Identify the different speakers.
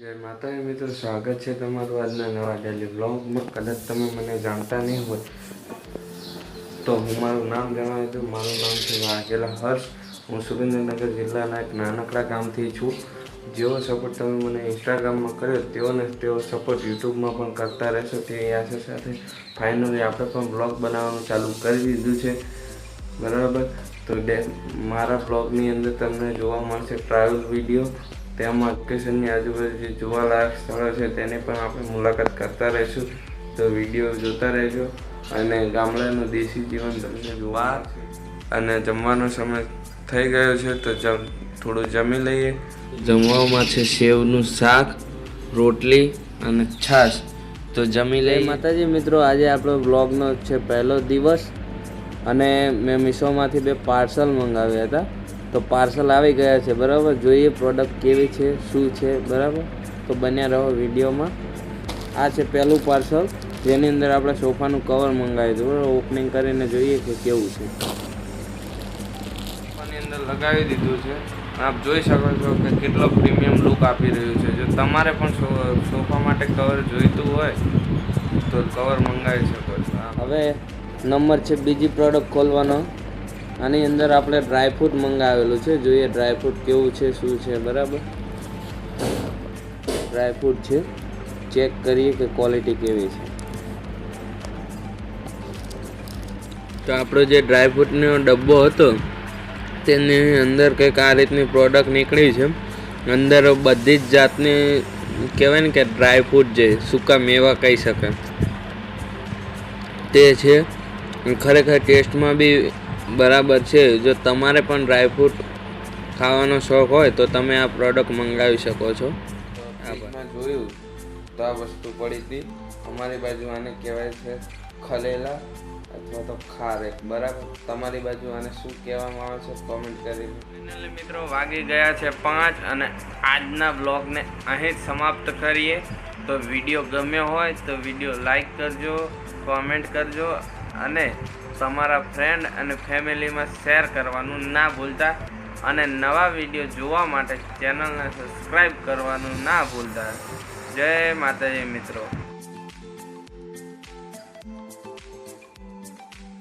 Speaker 1: જય માતાજી મિત્રો, સ્વાગત છે તમારું આજના નવા ડેલી વ્લોગમાં। કદાચ તમે મને જાણતા નહીં હોય તો હું મારું નામ જણાવી દઉં। મારું નામ છે વાઘેલા હર્ષ। હું સુરેન્દ્રનગર જિલ્લાના એક નાનકડા ગામથી છું। જેવો સપોર્ટ તમે મને ઇન્સ્ટાગ્રામમાં કર્યો તેવો સપોર્ટ યુટ્યુબમાં પણ કરતા રહેશો તેવી આશા સાથે ફાઇનલી આપણે પણ બ્લોગ બનાવવાનું ચાલુ કરી દીધું છે, બરાબર। તો મારા બ્લોગની અંદર તમને જોવા મળશે ટ્રાવેલ વિડીયો। તેમાં લોકેશનની આજુબાજુ જે જોવાલાયક સ્થળો છે તેની પણ આપણે મુલાકાત કરતા રહીશું। તો વિડીયો જોતા રહેજો અને ગામડાનું દેશી જીવન તમને જોવા અને જમવાનો સમય થઈ ગયો છે તો થોડું જમી લઈએ। જમવામાં છે સેવનું શાક, રોટલી અને છાશ। તો જમી લઈએ માતાજી મિત્રો। આજે આપણો બ્લોગનો છે પહેલો દિવસ અને મેં મીશોમાંથી 2 પાર્સલ મંગાવ્યા હતા। તો પાર્સલ આવી ગયા છે, બરાબર। જોઈએ પ્રોડક્ટ કેવી છે, શું છે, બરાબર। તો બન્યા રહો વિડીયોમાં। આ છે પહેલું પાર્સલ, જેની અંદર આપણે સોફાનું કવર મંગાવ્યું હતું, બરાબર। ઓપનિંગ કરીને જોઈએ કે કેવું છે। સોફાની અંદર લગાવી દીધું છે, આપ જોઈ શકો છો કે કેટલો પ્રીમિયમ લુક આપી રહ્યું છે। જો તમારે પણ સોફા માટે કવર જોઈતું હોય તો કવર મંગાવી શકો છો। હવે નંબર છે બીજી પ્રોડક્ટ ખોલવાનો। આની અંદર આપણે ડ્રાયફ્રૂટ મંગાવેલું છે, જોઈએ ડ્રાયફ્રૂટ કેવું છે, શું છે, બરાબર। ડ્રાયફ્રૂટ છે, ચેક કરીએ કે ક્વોલિટી કેવી છે। તો આપણો જે ડ્રાયફ્રૂટનો ડબ્બો હતો તેની અંદર કંઈક આ રીતની પ્રોડક્ટ નીકળી છે। અંદર બધી જ જાતની કહેવાય ને કે ડ્રાયફ્રૂટ જે સૂકા મેવા કહી શકાય તે છે। ખરેખર ટેસ્ટમાં બી બરાબર છે। જો તમારે પણ ડ્રાયફ્રૂટ ખાવાનો શોખ હોય તો તમે આ પ્રોડક્ટ મંગાવી શકો છો। આપણે જોયું તો આ વસ્તુ પડી હતી, અમારી બાજુ આને કહેવાય છે ખલેલા અથવા તો ખારેક, બરાબર। તમારી બાજુ આને શું કહેવામાં આવે છે કોમેન્ટ કરી। ફાઇનલી મિત્રો વાગી ગયા છે 5 અને આજના બ્લોગને અહીં જ સમાપ્ત કરીએ। તો વિડીયો ગમ્યો હોય તો વિડીયો લાઈક કરજો, કોમેન્ટ કરજો અને તમારા ફ્રેન્ડ અને ફેમિલીમાં શેર કરવાનું ના ભૂલતા અને નવા વિડીયો જોવા માટે ચેનલને સબસ્ક્રાઈબ કરવાનું ના ભૂલતા। જય માતાજી મિત્રો।